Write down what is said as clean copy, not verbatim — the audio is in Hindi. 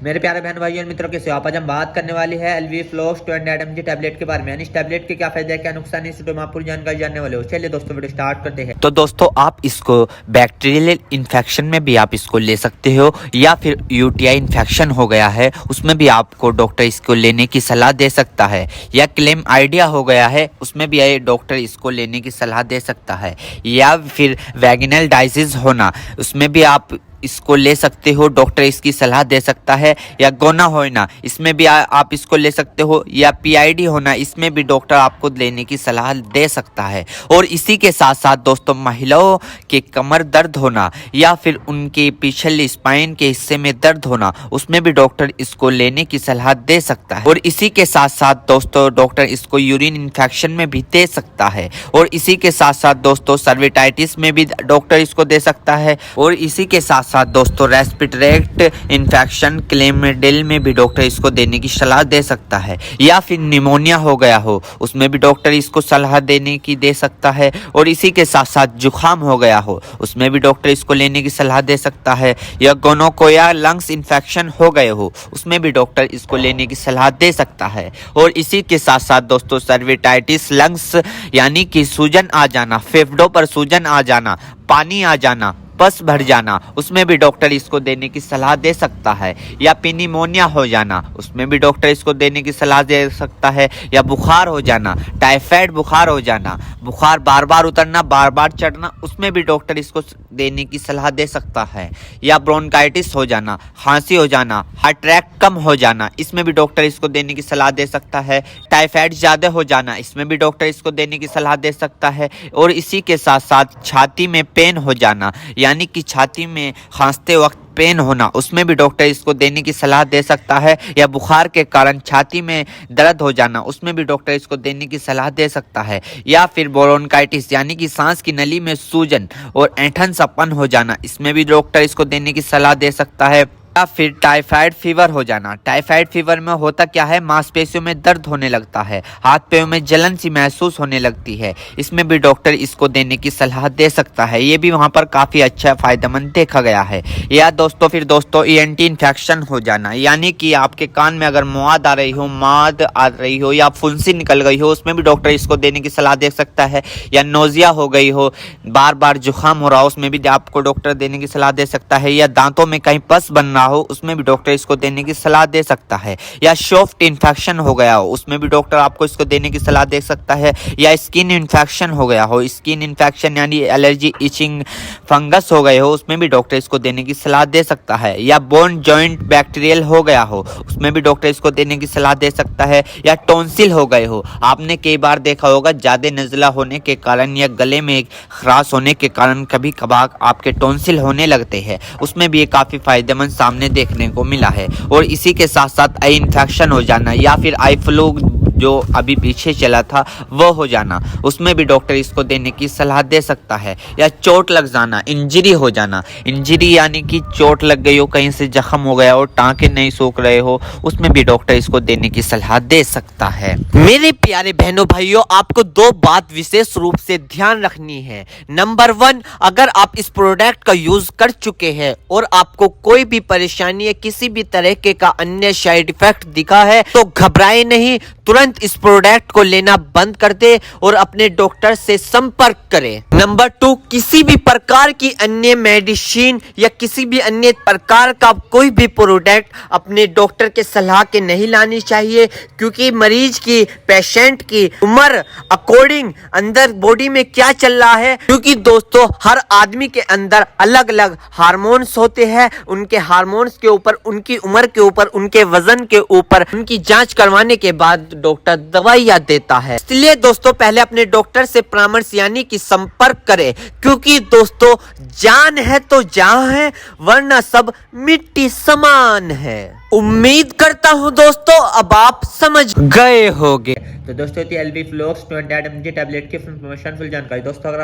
मेरे प्यारे बहन भाइयों और मित्रों, कैसे हो आप? आज हम बात करने वाली है एलवी फ्लॉक्स 20 mg टैबलेट के बारे में। यानी इस टैबलेट के क्या फायदे क्या नुकसान है, इस वीडियो में आप पूरी जानकारी जानने वाले हो। चलिए दोस्तों वीडियो स्टार्ट करते हैं। तो दोस्तों आप इसको बैक्टीरियल इन्फेक्शन में भी आप इसको ले सकते हो, या फिर यूटीआई इन्फेक्शन हो गया है उसमें भी आपको डॉक्टर इसको लेने की सलाह दे सकता है, या क्लेम आइडिया हो गया है उसमें भी डॉक्टर इसको लेने की सलाह दे सकता है, या फिर वैगिनल डायसिस होना उसमें भी आप इसको ले सकते हो, डॉक्टर इसकी सलाह दे सकता है, या गोना होना इसमें भी आप इसको ले सकते हो, या पीआईडी होना इसमें भी डॉक्टर आपको लेने की सलाह दे सकता है। और इसी के साथ साथ दोस्तों महिलाओं के कमर दर्द होना या फिर उनके पिछले स्पाइन के हिस्से में दर्द होना उसमें भी डॉक्टर इसको लेने की सलाह दे सकता है। और इसी के साथ साथ दोस्तों डॉक्टर इसको यूरिन इन्फेक्शन में भी दे सकता है। और इसी के साथ साथ दोस्तों सर्विटाइटिस में भी डॉक्टर इसको दे सकता है। और इसी के साथ साथ दोस्तों रेस्पिरेटरी इन्फेक्शन क्लेमिडियल में भी डॉक्टर इसको देने की सलाह दे सकता है, या फिर निमोनिया हो गया हो उसमें भी डॉक्टर इसको सलाह देने की दे सकता है। और इसी के साथ साथ जुखाम हो गया हो उसमें भी डॉक्टर इसको लेने की सलाह दे सकता है, या गोनोकोया लंग्स इन्फेक्शन हो गए हो उसमें भी डॉक्टर इसको लेने की सलाह दे सकता है। और इसी के साथ साथ दोस्तों सर्विटाइटिस लंग्स यानी कि सूजन आ जाना, फेफड़ों पर सूजन आ जाना, पानी आ जाना, पस भर जाना उसमें भी डॉक्टर इसको देने की सलाह दे सकता है, या निमोनिया हो जाना उसमें भी डॉक्टर इसको देने की सलाह दे सकता है, या बुखार हो जाना, टाइफाइड बुखार हो जाना, बुखार बार बार उतरना बार बार चढ़ना उसमें भी डॉक्टर इसको देने की सलाह दे सकता है, या ब्रोंकाइटिस हो जाना, खांसी हो जाना, हार्ट अटैक कम हो जाना इसमें भी डॉक्टर इसको देने की सलाह दे सकता है, टाइफाइड ज़्यादा हो जाना इसमें भी डॉक्टर इसको देने की सलाह दे सकता है। और इसी के साथ साथ छाती में पेन हो जाना यानी कि छाती में खांसते वक्त पेन होना उसमें भी डॉक्टर इसको देने की सलाह दे सकता है, या बुखार के कारण छाती में दर्द हो जाना उसमें भी डॉक्टर इसको देने की सलाह दे सकता है, या फिर ब्रोंकाइटिस यानी कि सांस की नली में सूजन और ऐंठन सपन हो जाना इसमें भी डॉक्टर इसको देने की सलाह दे सकता है, या फिर टाइफाइड फीवर हो जाना। टाइफाइड फीवर में होता क्या है, मांसपेशियों में दर्द होने लगता है, हाथ पैरों में जलन सी महसूस होने लगती है, इसमें भी डॉक्टर इसको देने की सलाह दे सकता है। ये भी वहाँ पर काफ़ी अच्छा फायदेमंद देखा गया है। या दोस्तों फिर दोस्तों ईएनटी इन्फेक्शन हो जाना यानी कि आपके कान में अगर मौद आ रही हो या फुंसी निकल गई हो उसमें भी डॉक्टर इसको देने की सलाह दे सकता है, या नोजिया हो गई हो, बार बार जुकाम हो रहा हो उसमें भी आपको डॉक्टर देने की सलाह दे सकता है, या दांतों में कहीं पस बनना हो उसमें भी डॉक्टर इसको देने की सलाह दे सकता है, या सॉफ्ट इन्फेक्शन हो गया हो उसमें भी डॉक्टर आपको इसको देने की सलाह दे सकता है, या स्किन इन्फेक्शन हो गया हो, स्किन इन्फेक्शन यानी एलर्जी इचिंग फंगस हो गए हो उसमें भी डॉक्टर इसको देने की सलाह दे सकता है, या बोन जॉइंट बैक्टीरियल हो गया हो उसमें भी डॉक्टर इसको देने की सलाह दे सकता है, या टॉन्सिल हो गए हो। आपने कई बार देखा होगा ज़्यादा नज़ला होने के कारण या गले में खराश होने के कारण कभी कभार आपके टॉन्सिल होने लगते हैं उसमें भी ये काफ़ी फायदेमंद सामने देखने को मिला है। और इसी के साथ साथ आई इन्फेक्शन हो जाना या फिर आई फ्लू जो अभी पीछे चला था वो हो जाना उसमें भी डॉक्टर इसको देने की सलाह दे सकता है, या चोट लग जाना, इंजरी हो जाना, इंजरी यानी कि चोट लग गई हो, कहीं से जख्म हो गया हो, टांके नहीं सूख रहे हो उसमें भी डॉक्टर इसको देने की सलाह दे सकता है। मेरे प्यारे बहनों भाइयों, आपको दो बात विशेष रूप से ध्यान रखनी है। नंबर 1, अगर आप इस प्रोडक्ट का यूज कर चुके हैं और आपको कोई भी परेशानी या किसी भी तरह के का अन्य साइड इफेक्ट दिखा है तो घबराए नहीं, तुरंत इस प्रोडक्ट को लेना बंद कर दे और अपने डॉक्टर से संपर्क करें। नंबर 2, किसी भी प्रकार की अन्य मेडिसिन या किसी भी अन्य प्रकार का कोई भी प्रोडक्ट अपने डॉक्टर के सलाह के नहीं लानी चाहिए, क्योंकि मरीज की, पेशेंट की उम्र अकॉर्डिंग अंदर बॉडी में क्या चल रहा है, क्योंकि दोस्तों हर आदमी के अंदर अलग अलग हार्मोन्स होते हैं, उनके हार्मोन्स के ऊपर, उनकी उम्र के ऊपर, उनके वजन के ऊपर उनकी जांच करवाने के बाद डॉक्टर दवाइयां देता है। इसलिए दोस्तों पहले अपने डॉक्टर से परामर्श यानी कि संपर्क करें, क्योंकि दोस्तों जान है तो जहां है, वरना सब मिट्टी समान है। उम्मीद करता हूं दोस्तों अब आप समझ गए होंगे। तो दोस्तों एलवी फ्लॉक्स 20 mg टैबलेट की फुल जानकारी दोस्तों अगर